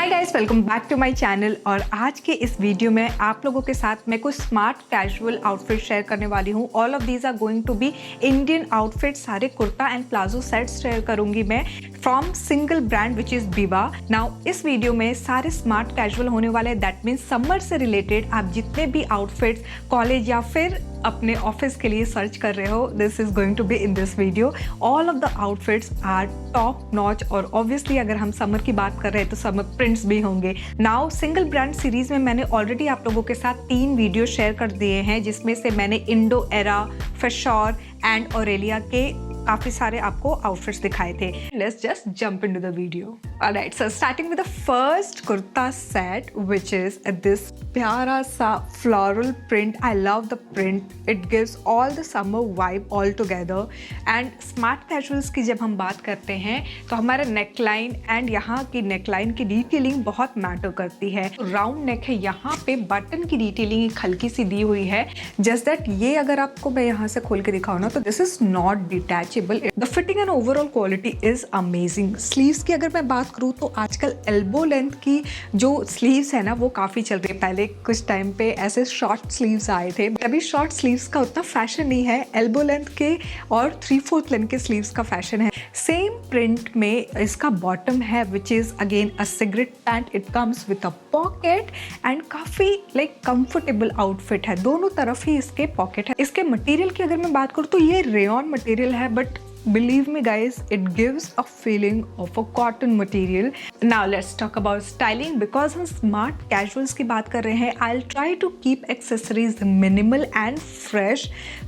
Hi guys, welcome back to my channel. और आज के इस वीडियो में आप लोगों के साथ मैं कुछ स्मार्ट कैजुअल आउटफिट शेयर करने वाली हूँ। All of these are going to be Indian outfit. सारे kurta and palazzo sets share करूंगी मैं from single brand which is Biba. Now इस वीडियो में सारे स्मार्ट कैजुअल होने वाले हैं। दैट मीन्स समर से रिलेटेड आप जितने भी आउटफिट्स कॉलेज या फिर अपने ऑफिस के लिए सर्च कर रहे हो, this is going to be in this video. All of the outfits are top notch. और ऑब्वियसली अगर हम समर की बात कर रहे हैं तो समर प्रिंट्स भी होंगे। नाउ सिंगल ब्रांड सीरीज में मैंने ऑलरेडी आप लोगों के साथ 3 वीडियो शेयर कर दिए हैं, जिसमें से मैंने इंडो एरा, फेशोर एंड ऑरेलिया के काफी सारे आपको आउटफिट्स दिखाए थे। Let's just jump into the video. Alright, so starting with the first kurta set which is this प्यारा सा floral print. I love the print, it gives all the summer vibe all together. And smart casuals की जब हम बात करते हैं तो हमारा नेकलाइन एंड यहाँ की नेकलाइन की डिटेलिंग बहुत मैटर करती है। राउंड नेक है, यहाँ पे बटन की डिटेलिंग एक हल्की सी दी हुई है। जस्ट दैट ये अगर आपको मैं यहाँ से खोल के दिखाऊँ ना तो this is not detach. The fitting and overall quality is amazing. Sleeves की अगर मैं बात करूँ तो आजकल एल्बो लेंथ की जो स्लीव्स है ना वो काफ़ी चल रही है। पहले कुछ टाइम पे ऐसे शॉर्ट स्लीव्स आए थे, अभी शॉर्ट स्लीव्स का उतना फैशन नहीं है। एल्बो लेंथ के और 3/4 लेंथ के स्लीव्स का फैशन है। सेम प्रिंट में इसका बॉटम है which is again a cigarette pant. It comes with a pocket and काफ़ी लाइक कंफर्टेबल आउटफिट है। दोनों तरफ ही इसके पॉकेट है। इसके मटेरियल की अगर मैं बात करूँ तो ये रेयॉन मटेरियल है, but believe me guys, it gives a feeling of a cotton material. Now let's talk about styling. Because हम smart casuals की बात कर रहे हैं, I'll try to keep accessories minimal and fresh.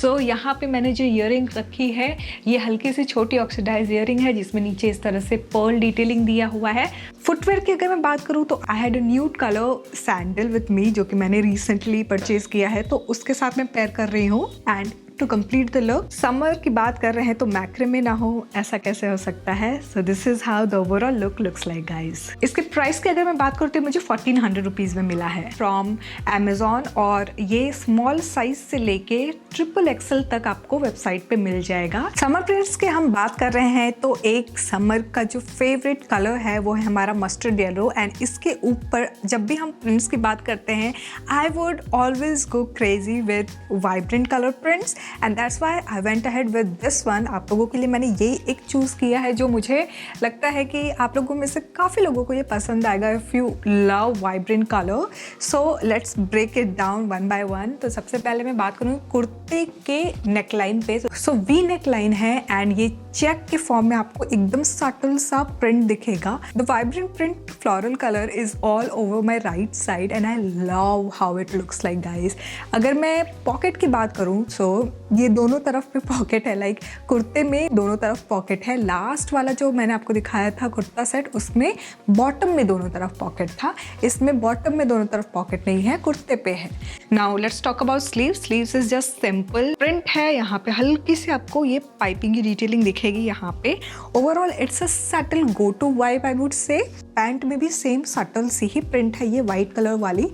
So यहाँ पे मैंने जो earring रखी है ये हल्की सी छोटी ऑक्सीडाइज earring है, जिसमें नीचे इस तरह से pearl detailing दिया हुआ है। फुटवेयर की अगर मैं बात करूँ तो I had a nude color sandal with me, जो कि मैंने recently purchase किया है, तो उसके साथ मैं पेयर कर रही हूँ। And to complete the look, summer की बात कर रहे हैं तो मैक्रे में ना हो ऐसा कैसे हो सकता है। So this is how the overall look looks like guys. इसके प्राइस की अगर मैं बात करूँ तो मुझे 1400 रुपीज़ में मिला है फ्रॉम अमेजोन। और ये स्मॉल साइज से लेके XXL तक आपको वेबसाइट पे मिल जाएगा। समर प्रिंट्स की हम बात कर रहे हैं तो एक समर का जो फेवरेट कलर है वो है हमारा मस्टर्ड येलो। एंड इसके ऊपर जब भी हम प्रिंट्स की बात करते हैं I would always go crazy with vibrant colour prints, and that's why I went ahead with this one. आप लोगों के लिए मैंने ये एक चूज़ किया है जो मुझे लगता है कि आप लोगों में से काफ़ी लोगों को ये पसंद आएगा if you love vibrant colour. So let's break it down one by one. तो सबसे पहले मैं बात करूँ कुर्ते के नेकलाइन पे। सो वी नेकलाइन है एंड ये चेक के फॉर्म में आपको एकदम सटल सा प्रिंट दिखेगा। The vibrant print floral colour is all over my right side and I love how it looks like guys. अगर मैं पॉकेट की बात करूँ सो ये दोनों तरफ पे पॉकेट है। लाइक कुर्ते में दोनों तरफ पॉकेट है। लास्ट वाला जो मैंने आपको दिखाया था कुर्ता सेट उसमें बॉटम में दोनों तरफ पॉकेट था, इसमें बॉटम में दोनों तरफ पॉकेट नहीं है, कुर्ते पे है। Now let's talk about sleeves. Sleeves is just simple print है। यहाँ पे हल्की सी आपको ये पाइपिंग की डिटेलिंग दिखेगी यहाँ पे। Overall it's a subtle go to vibe I would say. Pant में भी सेम सटल सी ही प्रिंट है ये वाइट कलर वाली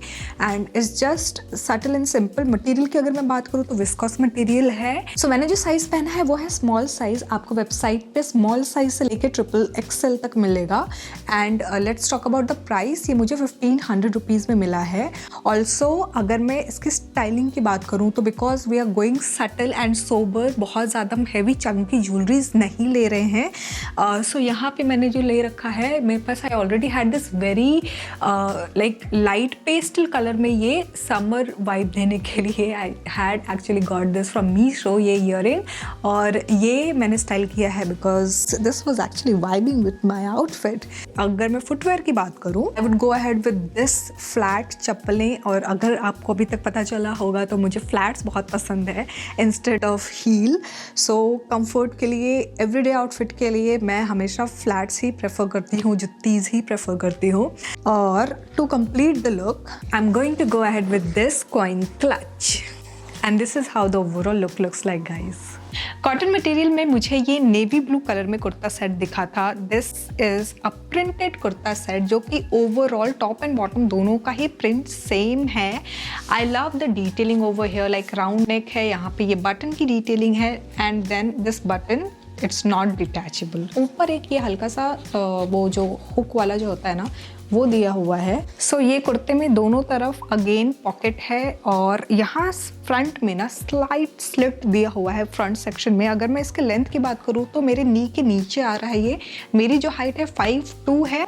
and it's just subtle and simple. Material की अगर मैं बात करूँ तो विस्कॉस मटेरियल है। सो मैंने जो साइज पहना है वो है स्मॉल साइज। आपको वेबसाइट पे स्मॉल साइज से लेके XXL तक मिलेगा। And let's talk about the price. ये मुझे 1500 रुपीज़ में मिला है। ऑल्सो अगर मैं इसकी स्टाइलिंग की बात करूँ तो because we are going subtle and sober, बहुत ज़्यादा हम हैवी चंकी ज्वेलरीज नहीं ले रहे हैं। सो यहाँ पे मैंने जो ले रखा है, मेरे पास I already had this very like light pastel colour में ये समर वाइब देने के लिए I had actually got this from Meesho, ये ईयरिंग। और ये मैंने स्टाइल किया है because this was actually vibing with my outfit. अगर मैं फुटवेयर की बात करूँ I would go ahead with this flat चप्पलें। और अगर आपको अभी तक पता चला होगा तो मुझे फ्लैट्स बहुत पसंद है instead of heel. So comfort के लिए, एवरीडे आउटफिट के लिए मैं हमेशा फ्लैट्स ही प्रेफर करती हूँ, जुत्तीज ही प्रेफर करती हूँ। और to complete the look I am going to go ahead with this coin clutch and this is how the overall look looks like guys. Cotton material में मुझे ये नेवी ब्लू कलर में kurta set दिखा था। This is a printed kurta set जो कि overall top and bottom दोनों का ही प्रिंट सेम है। I love the detailing over here. Like round neck है, यहाँ पे ये बटन की डिटेलिंग है and then this button it's not detachable. ऊपर एक ये हल्का सा वो जो हुक वाला जो होता है ना वो दिया हुआ है। सो ये कुर्ते में दोनों तरफ अगेन पॉकेट है और यहाँ फ्रंट में ना स्लाइट स्लिट दिया हुआ है फ्रंट सेक्शन में। अगर मैं इसके लेंथ की बात करूँ तो मेरे नी के नीचे आ रहा है ये। मेरी जो हाइट है 5'2" है,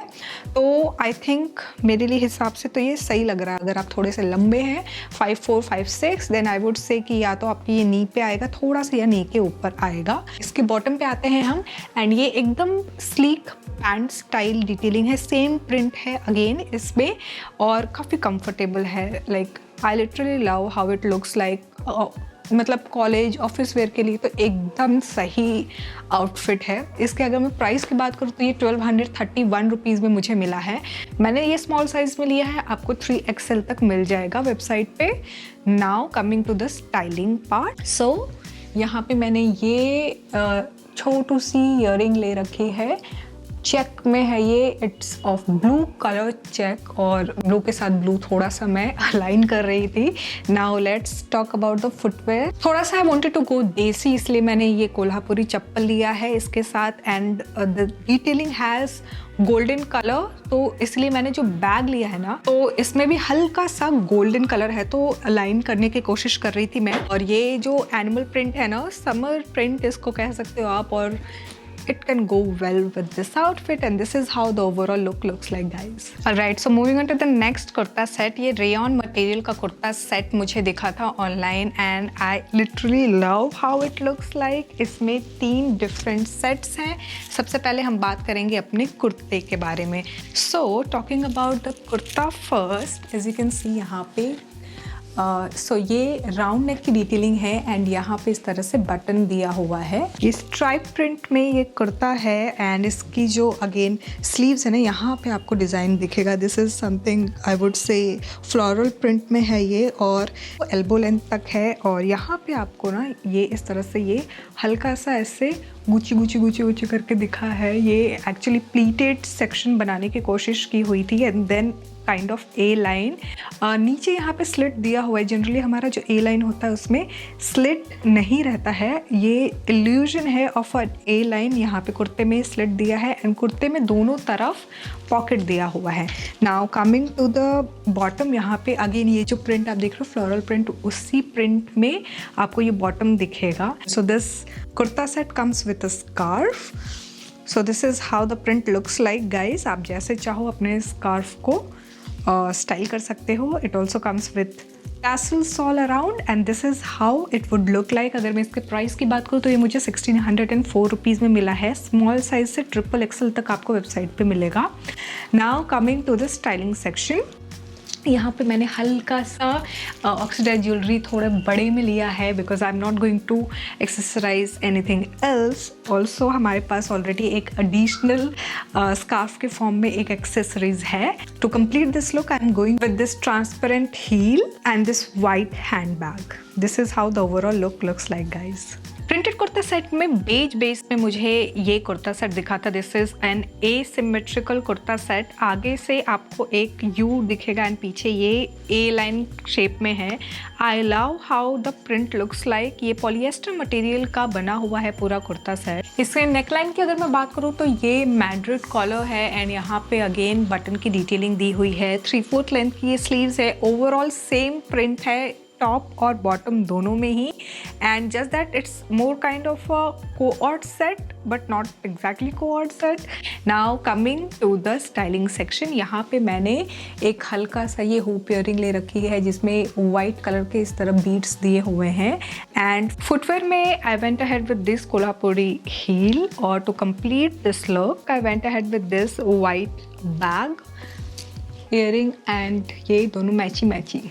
तो आई थिंक मेरे लिए हिसाब से तो ये सही लग रहा है। अगर आप थोड़े से लंबे हैं 5'4", 5'6", देन आई वुड से कि या तो आपकी ये नी पे आएगा थोड़ा सा या नी के ऊपर आएगा। इसके बॉटम पे आते हैं हम, एंड ये एकदम स्लीक पैंट स्टाइल डिटेलिंग है, सेम प्रिंट है अगेन इसमें और काफ़ी कंफर्टेबल है। Like I literally love how it looks like, मतलब कॉलेज ऑफिस वेयर के लिए तो एकदम सही आउटफिट है। इसके अगर मैं प्राइस की बात करूँ तो ये 1231 रुपीज़ में मुझे मिला है। मैंने ये स्मॉल साइज़ में लिया है, आपको 3XL तक मिल जाएगा वेबसाइट पे। Now coming to the styling part. So यहाँ पे मैंने ये छोटू सी ईयरिंग ले रखी है, चेक में है ये, it's of blue colour check और ब्लू के साथ ब्लू थोड़ा सा मैं अलाइन कर रही थी। Now let's talk about the footwear. थोड़ा सा आई वांटेड टू गो देसी, इसलिए मैंने ये कोल्हापुरी चप्पल लिया है इसके साथ, and the detailing has golden colour, तो इसलिए मैंने जो बैग लिया है ना तो इसमें भी हल्का सा गोल्डन कलर है, तो अलाइन करने की कोशिश कर रही थी मैं। और ये जो एनिमल प्रिंट है ना, समर प्रिंट इसको कह सकते हो आप, और it can go well with this outfit and this is how the overall look looks like guys. Alright, so moving on to the next kurta set. ये rayon material का kurta set मुझे दिखा था online and I literally love how it looks like. इसमें 3 different sets हैं। सबसे पहले हम बात करेंगे अपने कुर्ते के बारे में। So talking about the kurta first, as you can see यहाँ पे सो ये राउंड नेक की डिटेलिंग है एंड यहाँ पे इस तरह से बटन दिया हुआ है। ये स्ट्राइप प्रिंट में ये कुर्ता है एंड इसकी जो अगेन स्लीव्स है ना, यहाँ पे आपको डिज़ाइन दिखेगा। This is something I would से फ्लोरल प्रिंट में है ये और एल्बो लेंथ तक है। और यहाँ पे आपको ना ये इस तरह से ये हल्का सा ऐसे गुची करके दिखा है। ये एक्चुअली प्लीटेड सेक्शन बनाने की कोशिश की हुई थी and then kind of a line. नीचे यहाँ पे स्लिट दिया हुआ है। जनरली हमारा जो ए लाइन होता है उसमें स्लिट नहीं रहता है, ये इल्यूजन है ऑफ अ ए लाइन। यहाँ पे कुर्ते में स्लिट दिया है एंड कुर्ते में दोनों तरफ पॉकेट दिया हुआ है। Now coming to the bottom, यहाँ पे अगेन ये जो प्रिंट आप देख रहे हो फ्लोरल प्रिंट, उसी प्रिंट में आपको ये बॉटम दिखेगा। So this kurta set comes with a scarf. So this is how the print looks like guys. आप जैसे चाहो अपने स्कार्फ को स्टाइल कर सकते हो। It also comes with tassels all around and this is how it would look like। अगर मैं इसके प्राइस की बात करूँ तो ये मुझे 1604 रुपीज़ में मिला है। स्मॉल साइज से XXL तक आपको वेबसाइट पे मिलेगा। Now coming to the styling section, यहाँ पे मैंने हल्का सा ऑक्सीडाइज ज्वेलरी थोड़े बड़े में लिया है because I am not going to accessorize anything else. Also हमारे पास ऑलरेडी एक एडिशनल स्कार्फ के फॉर्म में एक एक्सेसरीज है। To complete this look I am going with this transparent heel and this white hand bag. This is how the overall look looks like guys. Printed kurta set में beige base में मुझे ये kurta set दिखा था। This is an asymmetrical kurta set. आगे से आपको एक यू दिखेगा एंड पीछे ये ए लाइन शेप में है। I love how the print looks like. ये पॉलिएस्टर मटेरियल का बना हुआ है पूरा कुर्ता सेट। इसके नेकलाइन की अगर मैं बात करूँ तो ये मैड्रिड कॉलर है एंड यहाँ पे अगेन बटन की डिटेलिंग दी हुई है। 3/4 लेंथ की ये स्लीव्स है। ओवरऑल सेम प्रिंट है टॉप और बॉटम दोनों में ही and just that it's more kind of a co-ord set but not exactly co-ord set. Now coming to the styling section, यहाँ पे मैंने एक हल्का सा ये हुप इयरिंग ले रखी है जिसमें वाइट कलर के इस तरह बीड्स दिए हुए हैं एंड फुटवेयर में I went ahead with this Kolhapuri heel और to complete this look I went ahead with this white bag earring and ये दोनों matchy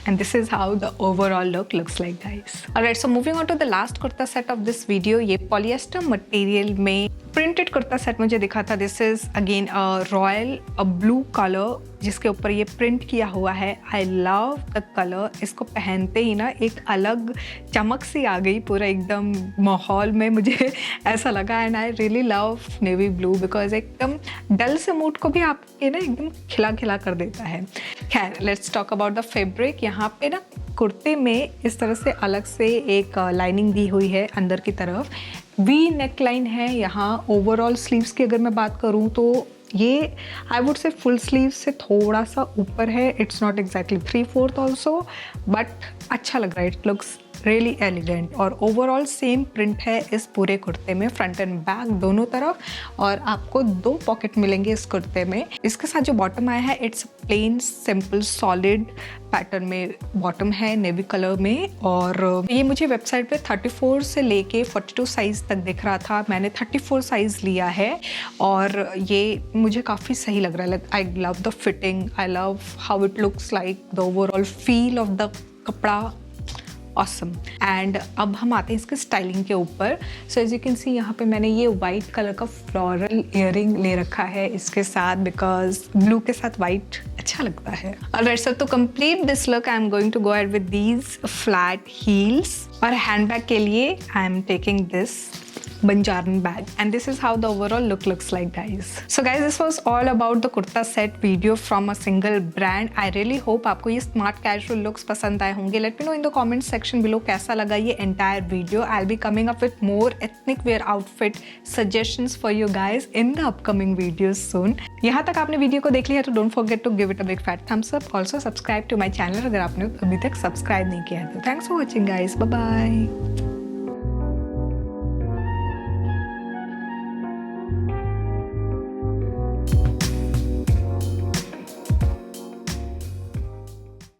and this is how the overall look looks like guys. Alright, so moving on to the last kurta set of this video, ये polyester material में printed kurta set मुझे दिखा था। This is again royal blue colour जिसके ऊपर ये print किया हुआ है। I love the colour. इसको पहनते ही ना एक अलग चमक सी आ गई पूरा एकदम माहौल में, मुझे ऐसा लगा and I really love navy blue because एकदम डल से मूड को भी आपके ना एकदम खिला खिला कर देता है। खैर let's talk about the fabric. यहाँ पे ना कुर्ते में इस तरह से अलग से एक लाइनिंग दी हुई है अंदर की तरफ। वी नेक लाइन है यहाँ। ओवरऑल स्लीव्स की अगर मैं बात करूँ तो ये आई वुड से फुल स्लीव से थोड़ा सा ऊपर है, it's not exactly 3/4 also, but अच्छा लग रहा है, इट लुक्स रियली एलिगेंट। और ओवरऑल सेम प्रिंट है इस पूरे कुर्ते में, फ्रंट एंड बैक दोनों तरफ, और आपको 2 पॉकेट मिलेंगे इस कुर्ते में। इसके साथ जो बॉटम आया है it's plain simple solid pattern में बॉटम है, नेवी कलर में, और ये मुझे वेबसाइट पे 34 से लेके 42 साइज़ तक दिख रहा था, मैंने 34 साइज़ लिया है और ये मुझे काफ़ी सही लग रहा है। I love the fitting, I love how it looks like, the overall feel of the kapda, awesome. And अब हम आते हैं इसके स्टाइलिंग के ऊपर। So as you can see यहाँ पे मैंने ये वाइट कलर का फ्लोरल इयरिंग ले रखा है इसके साथ, बिकॉज ब्लू के साथ वाइट अच्छा लगता है। Alright, so to complete this look I am going to go ahead with these flat heels, और हैंडबैग के लिए I am taking this Banjaran bag, and this is how the overall look looks like, guys. So guys, this was all about the kurta set video from a single brand. I really hope आपको ये smart casual looks पसंद आए होंगे. Let me know in the comment section below कैसा लगा ये entire video. I'll be coming up with more ethnic wear outfit suggestions for you guys in the upcoming videos soon. यहाँ तक आपने video को देख लिया तो don't forget to give it a big fat thumbs up. Also subscribe to my channel अगर आपने अभी तक सब्सक्राइब नहीं किया है तो. Thanks for watching, guys. Bye bye.